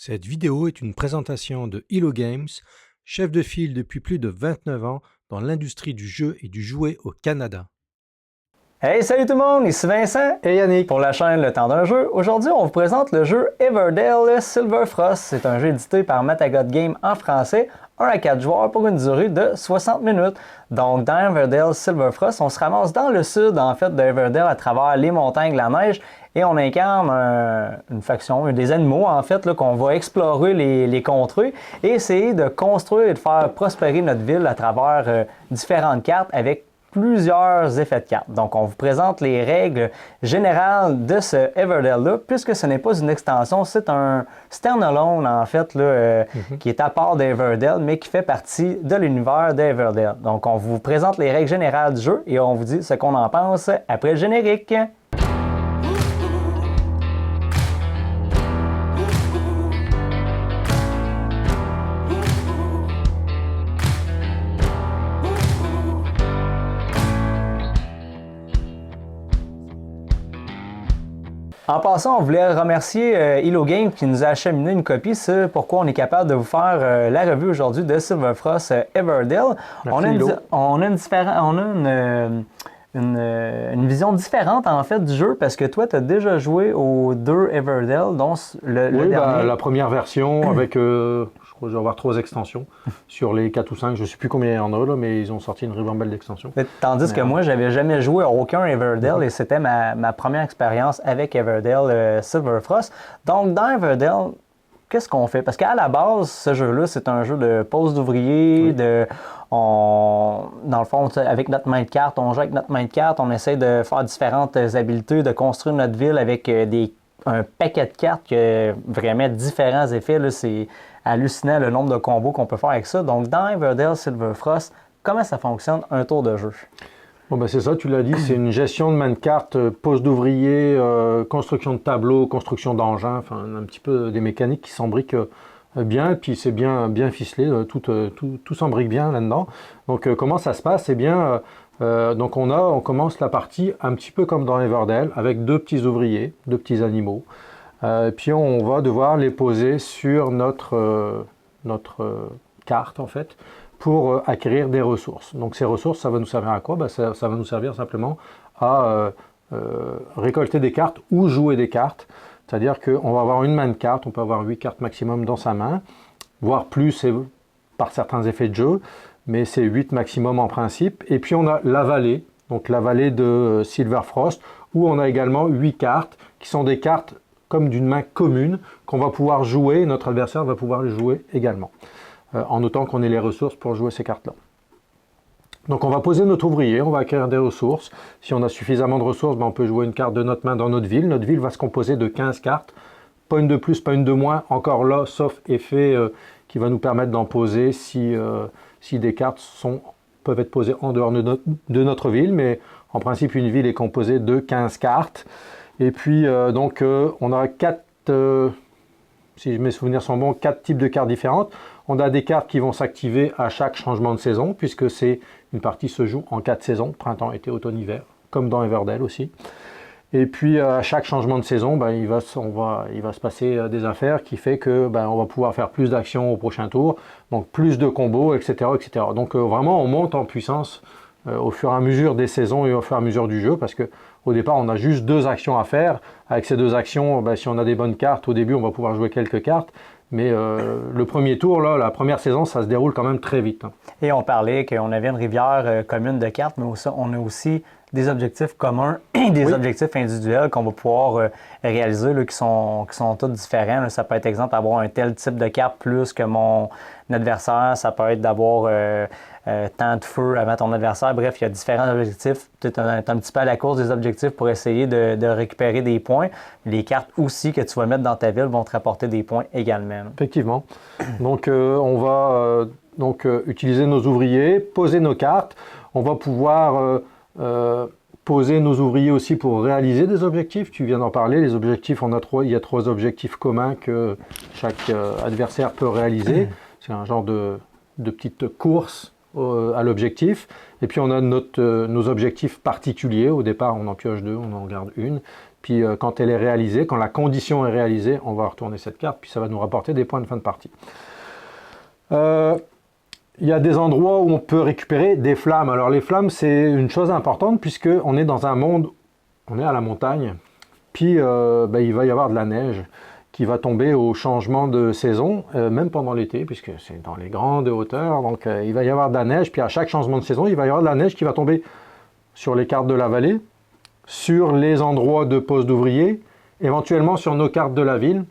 Cette vidéo est une présentation de Hello Games, chef de file depuis plus de 29 ans dans l'industrie du jeu et du jouet au Canada. Hey, salut tout le monde, ici Vincent Et Yannick. pour la chaîne Le Temps d'un jeu. Aujourd'hui, on vous présente le jeu Everdell Silver Frost. C'est un jeu édité par Matagot Game en français, 1 à 4 joueurs pour une durée de 60 minutes. Donc, dans Everdell Silver Frost, on se ramasse dans le sud, en fait, d'Everdell à travers les montagnes, la neige, et on incarne une faction, des animaux, en fait, là, qu'on va explorer les contrées et essayer de construire et de faire prospérer notre ville à travers différentes cartes avec plusieurs effets de cartes. Donc, on vous présente les règles générales de ce Everdell-là, puisque ce n'est pas une extension, c'est un standalone, en fait, là, qui est à part d'Everdell, mais qui fait partie de l'univers d'Everdell. Donc, on vous présente les règles générales du jeu et on vous dit ce qu'on en pense après le générique. En passant, on voulait remercier Hello Games qui nous a acheminé une copie. C'est pourquoi on est capable de vous faire la revue aujourd'hui de Silver Frost Everdell. On a une vision différente en fait du jeu parce que toi, tu as déjà joué aux deux Everdell, dont le dernier. La première version avec, je crois que je vais avoir 3 extensions sur les 4 ou 5. Je ne sais plus combien il y en a, là, mais ils ont sorti une ribambelle d'extensions. Tandis que moi, j'avais jamais joué à aucun Everdell et c'était ma première expérience avec Everdell Silver Frost. Donc, dans Everdell, qu'est-ce qu'on fait? Parce qu'à la base, ce jeu-là, c'est un jeu de pose d'ouvrier, dans le fond, avec notre main de carte, on joue avec notre main de carte, on essaie de faire différentes habiletés, de construire notre ville avec un paquet de cartes qui a vraiment différents effets. Là, c'est hallucinant le nombre de combos qu'on peut faire avec ça. Donc, dans Everdell Silver Frost, comment ça fonctionne un tour de jeu? Bon, ben c'est ça, tu l'as dit, c'est une gestion de main de carte, pose d'ouvriers, construction de tableaux, construction d'engins, enfin un petit peu des mécaniques qui s'embriquent bien, et puis c'est bien ficelé, tout s'embrique bien là-dedans. Donc comment ça se passe? Eh bien, donc on commence la partie un petit peu comme dans Everdell, avec 2 petits ouvriers, 2 petits animaux, puis on va devoir les poser sur notre carte en fait, pour acquérir des ressources. Donc ces ressources, ça va nous servir à quoi? Ça va nous servir simplement à récolter des cartes ou jouer des cartes. C'est-à-dire qu'on va avoir une main de cartes, on peut avoir 8 cartes maximum dans sa main, voire plus par certains effets de jeu, mais c'est 8 maximum en principe. Et puis on a la vallée, donc la vallée de Silver Frost, où on a également 8 cartes, qui sont des cartes comme d'une main commune, qu'on va pouvoir jouer, notre adversaire va pouvoir les jouer également. En notant qu'on ait les ressources pour jouer ces cartes-là. Donc on va poser notre ouvrier, on va acquérir des ressources. Si on a suffisamment de ressources, on peut jouer une carte de notre main dans notre ville. Notre ville va se composer de 15 cartes, pas une de plus, pas une de moins, encore là, sauf effet qui va nous permettre d'en poser si des cartes peuvent être posées en dehors de notre ville. Mais en principe, une ville est composée de 15 cartes. Et puis, on a 4... si mes souvenirs sont bons, 4 types de cartes différentes. On a des cartes qui vont s'activer à chaque changement de saison, puisque une partie se joue en 4 saisons, printemps, été, automne, hiver, comme dans Everdell aussi. Et puis à chaque changement de saison, il va se passer des affaires qui fait que on va pouvoir faire plus d'actions au prochain tour, donc plus de combos, etc. etc. Donc vraiment, on monte en puissance au fur et à mesure des saisons et au fur et à mesure du jeu, parce que au départ, on a juste 2 actions à faire. Avec ces 2 actions, si on a des bonnes cartes, au début, on va pouvoir jouer quelques cartes. Mais le premier tour, là, la première saison, ça se déroule quand même très vite. Et on parlait qu'on avait une rivière commune de cartes, mais aussi, on a aussi des objectifs communs et des objectifs individuels qu'on va pouvoir réaliser là, qui sont tous différents. Là, ça peut être, exemple, avoir un tel type de carte plus que mon adversaire. Ça peut être d'avoir tant de feu avant ton adversaire. Bref, il y a différents objectifs. Tu es un petit peu à la course des objectifs pour essayer de récupérer des points. Les cartes aussi que tu vas mettre dans ta ville vont te rapporter des points également. Effectivement. Donc, on va utiliser nos ouvriers, poser nos cartes. On va pouvoir poser nos ouvriers aussi pour réaliser des objectifs. Tu viens d'en parler. Les objectifs, il y a 3 objectifs communs que chaque adversaire peut réaliser. C'est un genre de petite course à l'objectif. Et puis on a nos objectifs particuliers. Au départ, on en pioche 2, on en garde une. Puis quand elle est réalisée, quand la condition est réalisée, on va retourner cette carte, puis ça va nous rapporter des points de fin de partie. Il y a des endroits où on peut récupérer des flammes. Alors les flammes, c'est une chose importante puisqu'on est dans un monde, on est à la montagne, puis il va y avoir de la neige qui va tomber au changement de saison, même pendant l'été, puisque c'est dans les grandes hauteurs, donc il va y avoir de la neige, puis à chaque changement de saison, il va y avoir de la neige qui va tomber sur les cartes de la vallée, sur les endroits de pose d'ouvriers, éventuellement sur nos cartes de la ville.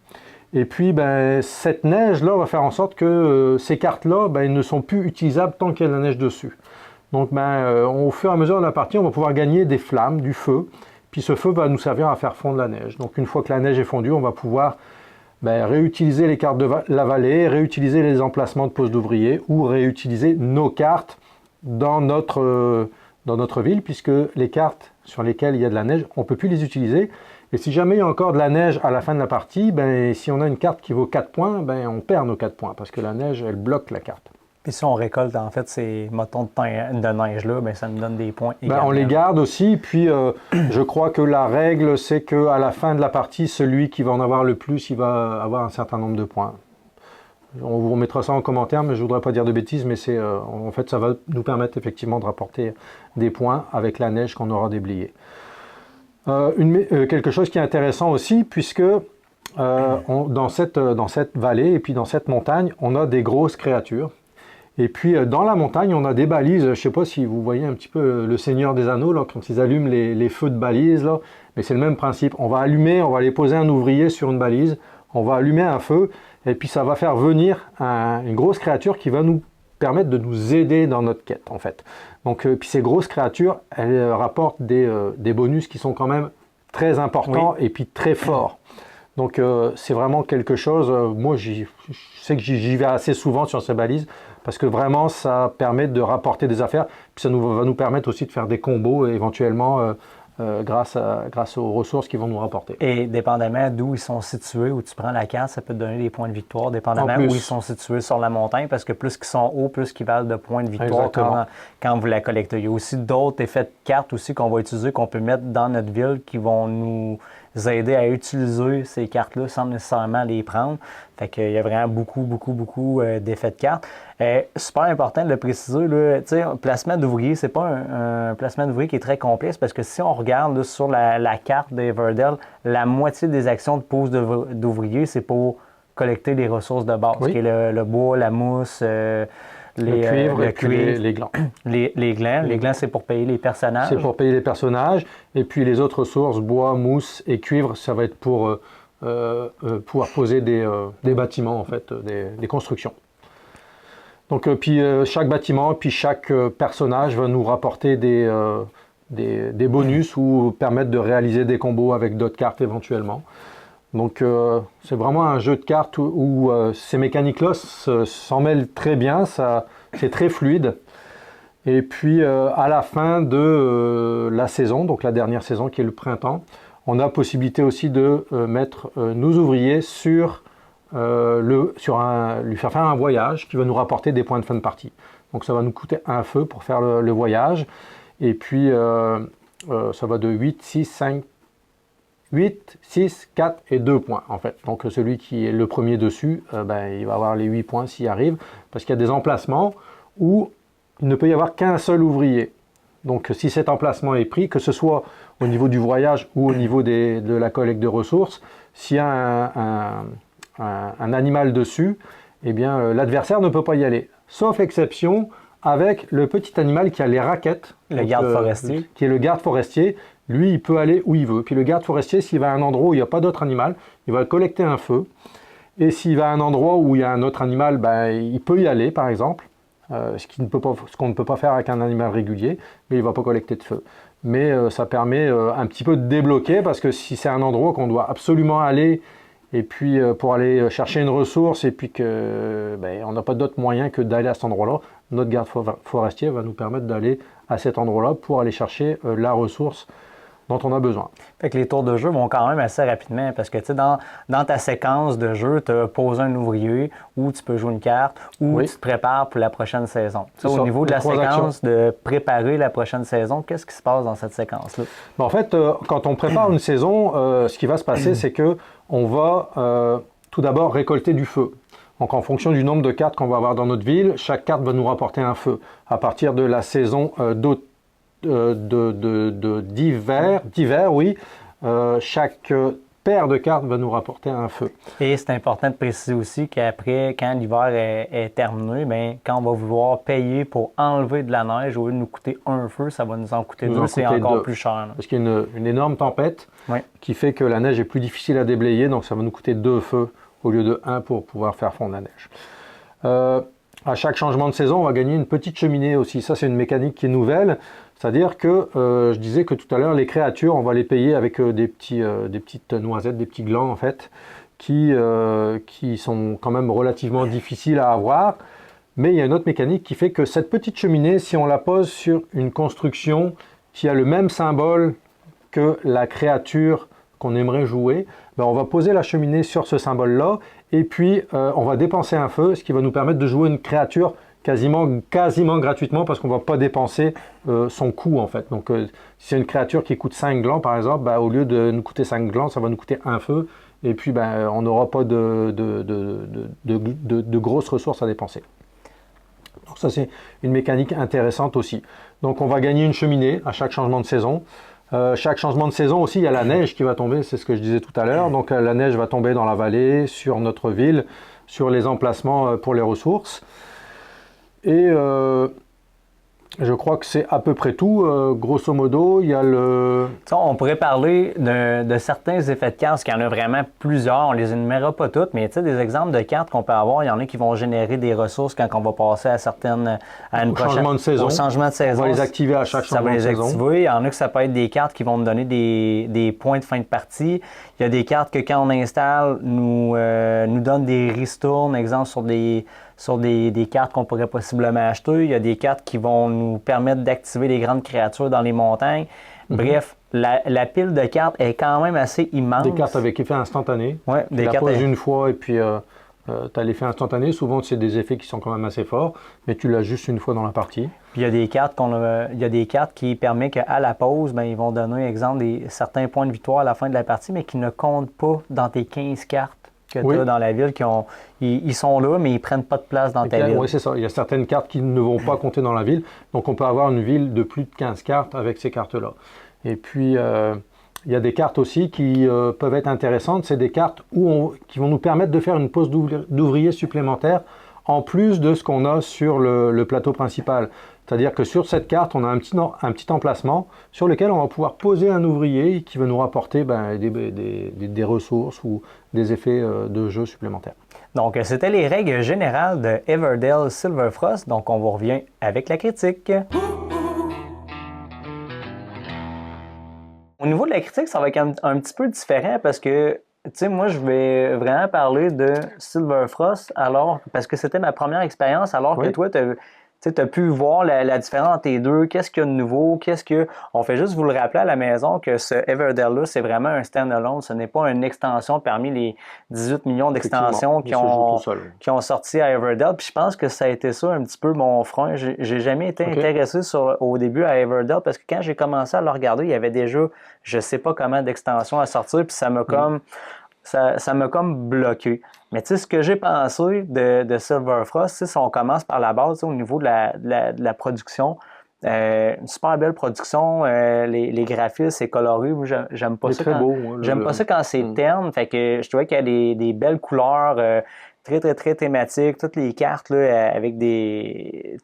Et puis, cette neige-là va faire en sorte que ces cartes-là ne sont plus utilisables tant qu'il y a de la neige dessus. Donc, au fur et à mesure de la partie, on va pouvoir gagner des flammes, du feu. Puis ce feu va nous servir à faire fondre la neige. Donc, une fois que la neige est fondue, on va pouvoir réutiliser les cartes de la vallée, réutiliser les emplacements de pose d'ouvriers ou réutiliser nos cartes dans notre ville, puisque les cartes sur lesquelles il y a de la neige, on ne peut plus les utiliser. Et si jamais il y a encore de la neige à la fin de la partie, si on a une carte qui vaut 4 points, on perd nos 4 points parce que la neige, elle bloque la carte. Puis si on récolte en fait ces motons de neige-là, ça nous donne des points également. On les garde aussi, puis je crois que la règle, c'est qu'à la fin de la partie, celui qui va en avoir le plus, il va avoir un certain nombre de points. On vous remettra ça en commentaire, mais je ne voudrais pas dire de bêtises, mais en fait, ça va nous permettre effectivement de rapporter des points avec la neige qu'on aura déblayée. Quelque chose qui est intéressant aussi, puisque dans cette vallée et puis dans cette montagne, on a des grosses créatures. Et puis dans la montagne, on a des balises. Je ne sais pas si vous voyez un petit peu le Seigneur des Anneaux, là, quand ils allument les feux de balises, là. Mais c'est le même principe. On va aller poser un ouvrier sur une balise, on va allumer un feu, et puis ça va faire venir une grosse créature qui va nous permettre de nous aider dans notre quête, en fait. Donc, puis ces grosses créatures, elles rapportent des bonus qui sont quand même très importants et puis très forts. Donc, c'est vraiment quelque chose, moi, je sais que j'y vais assez souvent sur ces balises, parce que vraiment, ça permet de rapporter des affaires, puis ça va nous permettre aussi de faire des combos, éventuellement, grâce aux ressources qu'ils vont nous rapporter. Et dépendamment d'où ils sont situés, où tu prends la carte, ça peut te donner des points de victoire, dépendamment où ils sont situés sur la montagne, parce que plus qu'ils sont hauts, plus qu'ils valent de points de victoire quand vous la collectez. Il y a aussi d'autres effets de cartes aussi qu'on va utiliser, qu'on peut mettre dans notre ville, qui vont nous aider à utiliser ces cartes-là sans nécessairement les prendre. Fait qu'il y a vraiment beaucoup d'effets de cartes. Super important de le préciser, là, placement d'ouvrier, c'est pas un placement d'ouvrier qui est très complexe, parce que si on regarde là, sur la carte d'Everdell, la moitié des actions de pose d'ouvrier, c'est pour collecter les ressources de base, qui est le bois, la mousse, le cuivre, les glands. Les glands. Les glands, c'est pour payer les personnages. C'est pour payer les personnages. Et puis les autres ressources, bois, mousse et cuivre, ça va être pour pouvoir poser des bâtiments, en fait, des constructions. Donc, chaque bâtiment, puis chaque personnage va nous rapporter des bonus ou permettre de réaliser des combos avec d'autres cartes éventuellement. Donc c'est vraiment un jeu de cartes où ces mécaniques-là s'en mêlent très bien, c'est très fluide. Et puis à la fin de la saison, donc la dernière saison qui est le printemps, on a possibilité aussi de mettre nos ouvriers lui faire faire un voyage qui va nous rapporter des points de fin de partie. Donc ça va nous coûter un feu pour faire le voyage. Et puis ça va de 8, 6, 4 et 2 points en fait. Donc celui qui est le premier dessus, il va avoir les 8 points s'il arrive, parce qu'il y a des emplacements où il ne peut y avoir qu'un seul ouvrier. Donc si cet emplacement est pris, que ce soit au niveau du voyage ou au niveau de la collecte de ressources, s'il y a un animal dessus, eh bien l'adversaire ne peut pas y aller. Sauf exception avec le petit animal qui a les raquettes. Le garde forestier. Qui est le garde forestier. Lui, il peut aller où il veut. Puis le garde forestier, s'il va à un endroit où il n'y a pas d'autre animal, il va collecter un feu. Et s'il va à un endroit où il y a un autre animal, il peut y aller, par exemple. Ce qu'on ne peut pas faire avec un animal régulier, mais il ne va pas collecter de feu. Mais ça permet un petit peu de débloquer, parce que si c'est un endroit qu'on doit absolument aller, et puis pour aller chercher une ressource, et puis on n'a pas d'autre moyen que d'aller à cet endroit-là, notre garde forestier va nous permettre d'aller à cet endroit-là pour aller chercher la ressource dont on a besoin. Fait que les tours de jeu vont quand même assez rapidement parce que tu sais, dans ta séquence de jeu, tu as posé un ouvrier ou tu peux jouer une carte ou tu te prépares pour la prochaine saison. Au niveau de la séquence de préparer la prochaine saison, qu'est-ce qui se passe dans cette séquence-là? En fait, quand on prépare une saison, ce qui va se passer, c'est qu'on va tout d'abord récolter du feu. Donc en fonction du nombre de cartes qu'on va avoir dans notre ville, chaque carte va nous rapporter un feu. À partir de la saison d'hiver, oui, chaque paire de cartes va nous rapporter un feu. Et c'est important de préciser aussi qu'après, quand l'hiver est terminé, bien, quand on va vouloir payer pour enlever de la neige, au lieu de nous coûter un feu, ça va nous en coûter deux, c'est encore plus cher. Là. Parce qu'il y a une énorme tempête qui fait que la neige est plus difficile à déblayer, donc ça va nous coûter 2 feux au lieu de 1 pour pouvoir faire fondre la neige. À chaque changement de saison, on va gagner une petite cheminée aussi. Ça, c'est une mécanique qui est nouvelle. C'est-à-dire que, je disais que tout à l'heure, les créatures, on va les payer avec des petites noisettes, des petits glands en fait, qui sont quand même relativement difficiles à avoir. Mais il y a une autre mécanique qui fait que cette petite cheminée, si on la pose sur une construction qui a le même symbole que la créature qu'on aimerait jouer, ben on va poser la cheminée sur ce symbole-là et puis on va dépenser un feu, ce qui va nous permettre de jouer une créature quasiment gratuitement parce qu'on ne va pas dépenser son coût en fait. Donc si c'est une créature qui coûte 5 glands par exemple, ben, au lieu de nous coûter 5 glands, ça va nous coûter un feu et puis ben, on n'aura pas de grosses ressources à dépenser. Donc ça c'est une mécanique intéressante aussi. Donc on va gagner une cheminée à chaque changement de saison. Chaque changement de saison aussi, il y a la neige qui va tomber, c'est ce que je disais tout à l'heure. Donc la neige va tomber dans la vallée, sur notre ville, sur les emplacements pour les ressources. Et je crois que c'est à peu près tout. Grosso modo, il y a le... On pourrait parler de certains effets de cartes, parce qu'il y en a vraiment plusieurs. On les énumérera pas toutes, mais des exemples de cartes qu'on peut avoir, il y en a qui vont générer des ressources quand on va passer à une prochaine... changement de saison. Au changement de saison. On va les activer à chaque changement de saison. Activer. Il y en a que ça peut être des cartes qui vont nous donner des points de fin de partie. Il y a des cartes que quand on installe, nous donnent des ristournes, exemple sur des cartes qu'on pourrait possiblement acheter. Il y a des cartes qui vont nous permettre d'activer les grandes créatures dans les montagnes. Bref, la pile de cartes est quand même assez immense. Des cartes avec effet instantané. Oui, des cartes. Tu la poses une fois et puis tu as l'effet instantané. Souvent, c'est des effets qui sont quand même assez forts, mais tu l'as juste une fois dans la partie. Puis il y a des cartes qui permettent qu'à la pause, ben, ils vont donner, exemple, certains points de victoire à la fin de la partie, mais qui ne comptent pas dans tes 15 cartes que tu as dans la ville. Ils sont là, mais ils ne prennent pas de place dans ta ville. Oui, c'est ça. Il y a certaines cartes qui ne vont pas compter dans la ville. Donc, on peut avoir une ville de plus de 15 cartes avec ces cartes-là. Et puis, il y a des cartes aussi qui peuvent être intéressantes. C'est des cartes qui vont nous permettre de faire une pose d'ouvrier supplémentaire en plus de ce qu'on a sur le plateau principal. C'est-à-dire que sur cette carte, on a un petit emplacement sur lequel on va pouvoir poser un ouvrier qui va nous rapporter des ressources ou des effets de jeu supplémentaires. Donc, c'était les règles générales de Everdell Silverfrost. Donc, on vous revient avec la critique. Au niveau de la critique, ça va être un petit peu différent parce que, tu sais, moi, je vais vraiment parler de Silverfrost parce que c'était ma première expérience, alors que toi, tu as pu voir la différence entre les deux, qu'est-ce qu'il y a de nouveau, On fait juste vous le rappeler à la maison que ce Everdell-là, c'est vraiment un stand-alone, ce n'est pas une extension parmi les 18 millions d'extensions qui ont sorti à Everdell. Puis je pense que ça a été ça un petit peu mon frein. J'ai jamais été intéressé au début à Everdell parce que quand j'ai commencé à le regarder, il y avait déjà je sais pas comment d'extensions à sortir, puis ça m'a comme bloqué. Mais tu sais, ce que j'ai pensé de Silverfrost, si on commence par la base, au niveau de la production, une super belle production, les graphismes, c'est coloré, j'aime pas ça. C'est très beau. J'aime pas ça quand c'est terne, fait que je trouvais qu'il y a des belles couleurs, très, très, très thématiques, toutes les cartes là, avec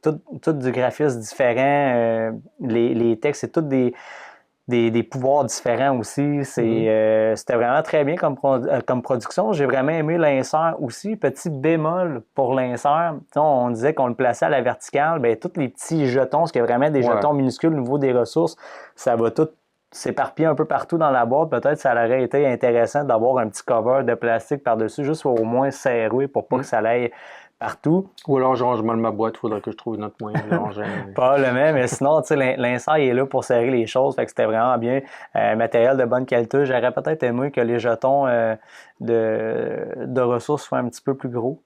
tout du graphisme différent, les textes, c'est toutes des pouvoirs différents aussi. C'était vraiment très bien comme production. J'ai vraiment aimé l'insert aussi. Petit bémol pour l'insert. On disait qu'on le plaçait à la verticale. Bien, tous les petits jetons, parce qu'il y a vraiment des jetons minuscules au niveau des ressources, ça va tout s'éparpiller un peu partout dans la boîte. Peut-être que ça aurait été intéressant d'avoir un petit cover de plastique par-dessus, juste pour au moins serrer pour pas que ça aille partout. Ou alors je range mal ma boîte, il faudrait que je trouve une autre moyen de la ranger. Probablement, mais sinon, tu sais, l'insert il est là pour serrer les choses, fait que c'était vraiment bien. Matériel de bonne qualité. J'aurais peut-être aimé que les jetons de ressources soient un petit peu plus gros.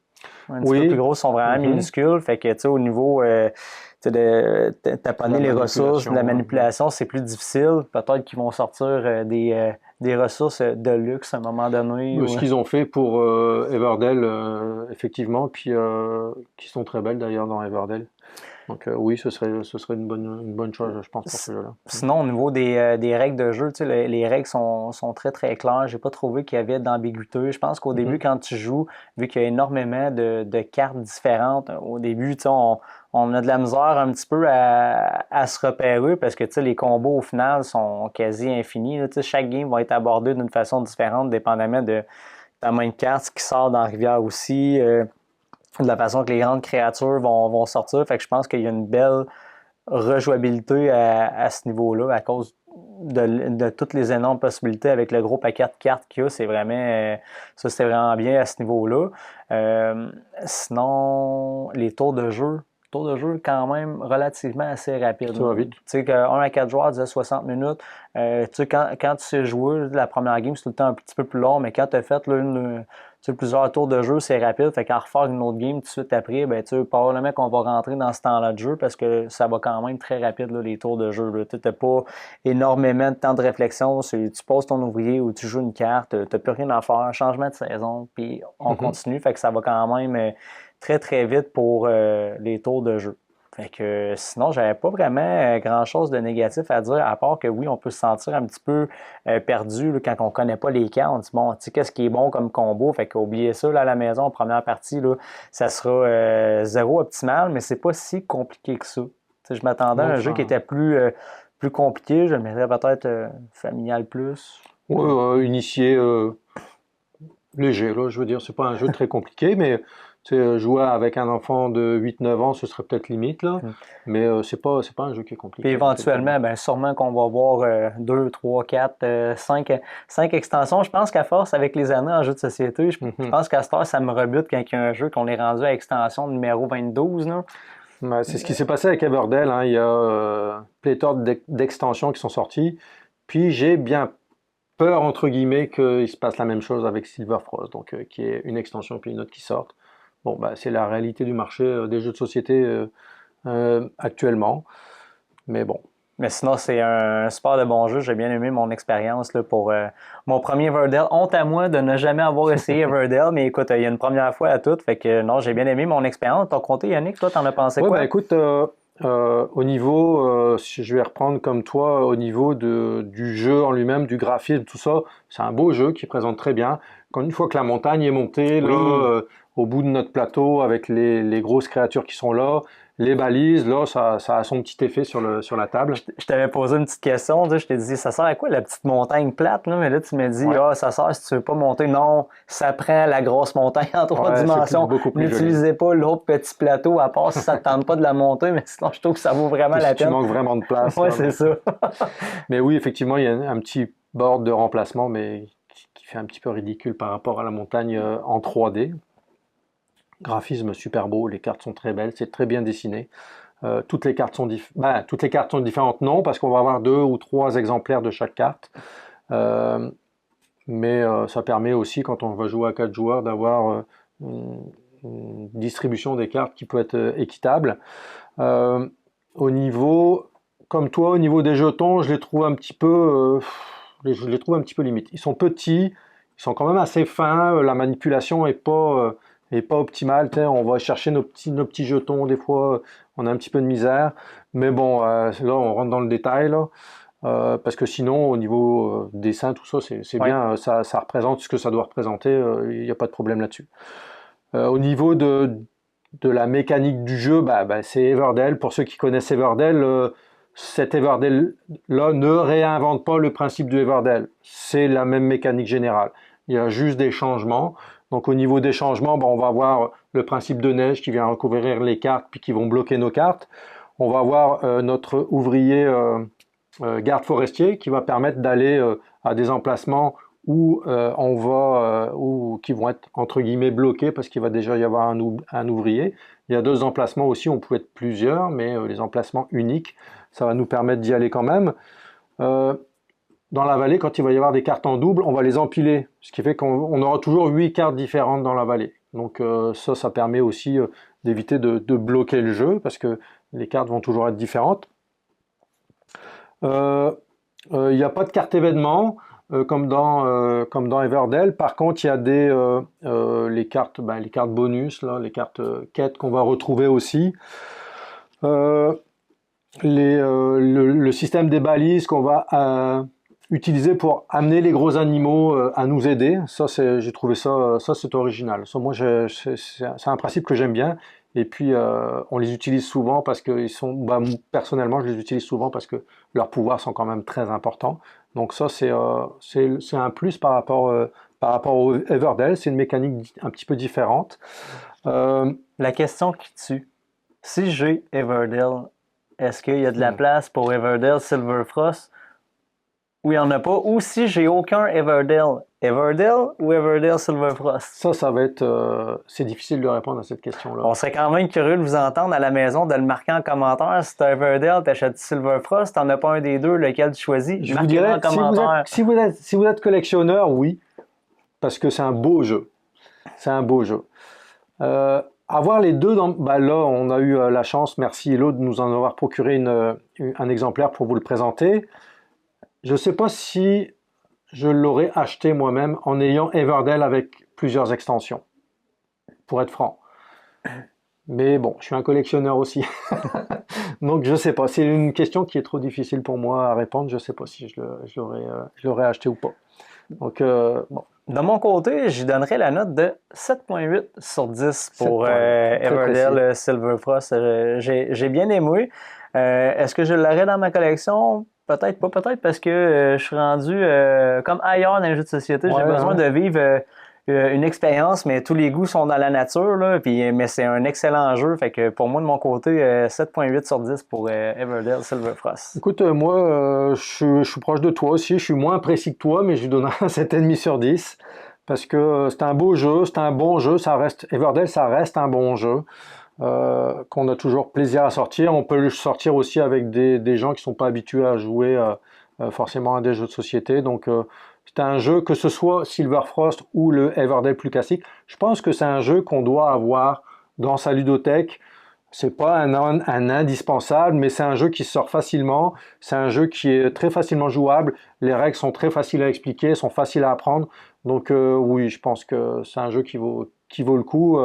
Un petit peu plus gros, sont vraiment minuscules, fait que tu sais, au niveau de taponner les ressources, de la manipulation, c'est plus difficile. Peut-être qu'ils vont sortir des ressources de luxe à un moment donné. Ce qu'ils ont fait pour Everdell, effectivement, puis qui sont très belles d'ailleurs dans Everdell. Donc oui, ce serait une bonne chose, je pense, pour ce jeu-là. Sinon, au niveau des règles de jeu, tu sais, les règles sont très, très claires. J'ai pas trouvé qu'il y avait d'ambiguïté. Je pense qu'au début, quand tu joues, vu qu'il y a énormément de cartes différentes, au début, tu sais, on a de la misère un petit peu à se repérer parce que tu sais, les combos, au final, sont quasi infinis. Là. Tu sais, chaque game va être abordé d'une façon différente, dépendamment de ta main de cartes, ce qui sort dans la rivière aussi. De la façon que les grandes créatures vont sortir. Fait que je pense qu'il y a une belle rejouabilité à ce niveau-là à cause de toutes les énormes possibilités avec le gros paquet de cartes qu'il y a. C'est vraiment, ça, c'était vraiment bien à ce niveau-là. Sinon, les tours de jeu quand même relativement assez rapides. Ça va vite. Tu sais, qu'un à 4 joueurs disait 60 minutes. Tu sais, quand tu sais jouer, la première game, c'est tout le temps un petit peu plus long, mais quand tu as fait là, plusieurs tours de jeu, c'est rapide. Fait qu'à refaire une autre game tout de suite après, ben, tu sais, probablement qu'on va rentrer dans ce temps-là de jeu parce que ça va quand même très rapide, là, les tours de jeu. Tu n'as pas énormément de temps de réflexion. Tu poses ton ouvrier ou tu joues une carte, tu n'as plus rien à faire, changement de saison, puis on continue. Fait que ça va quand même très, très vite pour les tours de jeu. Fait que sinon, j'avais pas vraiment grand-chose de négatif à dire, à part que oui, on peut se sentir un petit peu perdu là, quand on connaît pas les cartes. On dit, bon, tu sais, qu'est-ce qui est bon comme combo? Fait qu'oubliez ça là, à la maison, en première partie, là, ça sera zéro optimal, mais c'est pas si compliqué que ça. T'sais, je m'attendais à un jeu qui était plus compliqué. Je le mettrais peut-être familial plus. Ouais, initié léger, là, je veux dire, c'est pas un jeu très compliqué, mais jouer avec un enfant de 8-9 ans, ce serait peut-être limite, là. Mais c'est pas un jeu qui est compliqué. Puis éventuellement, ben, sûrement qu'on va voir 2, 3, 4, 5 extensions. Je pense qu'à force, avec les années en jeu de société, je pense qu'à cette heure, ça me rebute quand il y a un jeu qu'on est rendu à extension numéro 22. Là. Ben, c'est ce qui s'est passé avec Everdell. Hein. Il y a pléthore d'extensions qui sont sorties. Puis j'ai bien peur, entre guillemets, qu'il se passe la même chose avec Silver Frost, donc qui est une extension puis une autre qui sortent. Bon, bah, c'est la réalité du marché des jeux de société actuellement. Mais bon. Mais sinon, c'est un super de bon jeu. J'ai bien aimé mon expérience là, pour mon premier Everdell. Honte à moi de ne jamais avoir essayé Everdell, mais écoute, il y a une première fois à tout. Fait que non, j'ai bien aimé mon expérience. T'as compté, Yannick, toi, t'en as pensé quoi? Ben, écoute, au niveau, si je vais reprendre comme toi, au niveau du jeu en lui-même, du graphisme, tout ça, c'est un beau jeu qui présente très bien. Quand une fois que la montagne est montée, là, au bout de notre plateau, avec les grosses créatures qui sont là, les balises, là, ça a son petit effet sur la table. Je t'avais posé une petite question, je t'ai dit, ça sert à quoi la petite montagne plate? Là? Mais là, tu m'as dit, ça sert si tu veux pas monter. Non, ça prend la grosse montagne en 3 dimensions. N'utilisez pas l'autre petit plateau, à part si ça ne tente pas de la monter, mais sinon, je trouve que ça vaut vraiment la peine. Tu manques vraiment de place. Oui, c'est ça. Mais oui, effectivement, il y a un petit board de remplacement, mais qui fait un petit peu ridicule par rapport à la montagne en 3D. Graphisme super beau, les cartes sont très belles, c'est très bien dessiné. Toutes les cartes sont différentes, non, parce qu'on va avoir 2 ou 3 exemplaires de chaque carte. Mais ça permet aussi, quand on va jouer à 4 joueurs, d'avoir une distribution des cartes qui peut être équitable. Au niveau, comme toi, au niveau des jetons, je les trouve un petit peu limite. Ils sont petits, ils sont quand même assez fins, la manipulation est pas optimale. On va chercher nos petits jetons, des fois on a un petit peu de misère, mais bon, là on rentre dans le détail là. Parce que sinon, au niveau dessin, tout ça, c'est bien, ça représente ce que ça doit représenter, il n'y a pas de problème là-dessus. Au niveau de la mécanique du jeu, c'est Everdell. Pour ceux qui connaissent Everdell, cet Everdell-là ne réinvente pas le principe du Everdell. C'est la même mécanique générale. Il y a juste des changements. Donc au niveau des changements, on va avoir le principe de neige qui vient recouvrir les cartes puis qui vont bloquer nos cartes. On va avoir notre ouvrier garde forestier qui va permettre d'aller à des emplacements où ou qui vont être entre guillemets bloqués parce qu'il va déjà y avoir un ouvrier. Il y a d'autres emplacements aussi, on peut être plusieurs, mais les emplacements uniques, ça va nous permettre d'y aller quand même. Dans la vallée, quand il va y avoir des cartes en double, on va les empiler, ce qui fait qu'on aura toujours 8 cartes différentes dans la vallée. Donc ça permet aussi d'éviter de bloquer le jeu, parce que les cartes vont toujours être différentes. Il n'y a pas de carte événement, comme dans Everdell. Par contre, il y a les cartes bonus, là, les cartes quêtes qu'on va retrouver aussi. Le système des balises qu'on va utiliser pour amener les gros animaux à nous aider. Ça, j'ai trouvé ça c'est original. Ça, moi, c'est un principe que j'aime bien. Et puis, on les utilise souvent parce que personnellement, je les utilise souvent parce que leurs pouvoirs sont quand même très importants. Donc ça, c'est un plus par rapport au Everdell. C'est une mécanique un petit peu différente. La question qui tue, si j'ai Everdell, est-ce qu'il y a de la place pour Everdell Silverfrost ou il n'y en a pas? Ou si j'ai aucun Everdell ou Everdell Silverfrost? Ça va être... c'est difficile de répondre à cette question-là. On serait quand même curieux de vous entendre à la maison, de le marquer en commentaire. Si tu as Everdell, tu achètes Silverfrost, tu n'en as pas un des deux, lequel tu choisis? Je vous dirais, en commentaire. si vous êtes collectionneur, oui, parce que c'est un beau jeu. C'est un beau jeu. Avoir les deux, là, on a eu la chance, merci Hello, de nous en avoir procuré un exemplaire pour vous le présenter. Je ne sais pas si je l'aurais acheté moi-même en ayant Everdell avec plusieurs extensions, pour être franc. Mais bon, je suis un collectionneur aussi. Donc je ne sais pas, c'est une question qui est trop difficile pour moi à répondre. Je ne sais pas si je l'aurais acheté ou pas. Donc, bon. De mon côté, je donnerais la note de 7.8 sur 10 pour Everdell Silverfrost. J'ai bien aimé. Est-ce que je l'aurais dans ma collection? Peut-être pas, peut-être parce que je suis rendu comme ailleurs dans les jeux de société. J'ai besoin de vivre une expérience, mais tous les goûts sont dans la nature. Là, mais c'est un excellent jeu. Fait que pour moi, de mon côté, 7.8 sur 10 pour Everdell Silverfrost. Écoute, moi, je suis proche de toi aussi. Je suis moins précis que toi, mais je lui donne un 7,5 sur 10. Parce que c'est un beau jeu, c'est un bon jeu. Everdell, ça reste un bon jeu. Qu'on a toujours plaisir à sortir. On peut le sortir aussi avec des gens qui ne sont pas habitués à jouer forcément à des jeux de société. Donc c'est un jeu, que ce soit Silverfrost ou le Everdell plus classique, je pense que c'est un jeu qu'on doit avoir dans sa ludothèque. C'est pas un indispensable, mais c'est un jeu qui sort facilement. C'est un jeu qui est très facilement jouable. Les règles sont très faciles à expliquer, sont faciles à apprendre. Donc oui, je pense que c'est un jeu qui vaut le coup.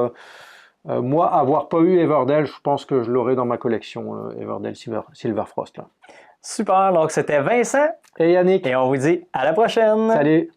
Moi, avoir pas eu Everdell, je pense que je l'aurais dans ma collection, Everdell Silverfrost. Là. Super, donc c'était Vincent et Yannick. Et on vous dit à la prochaine. Salut.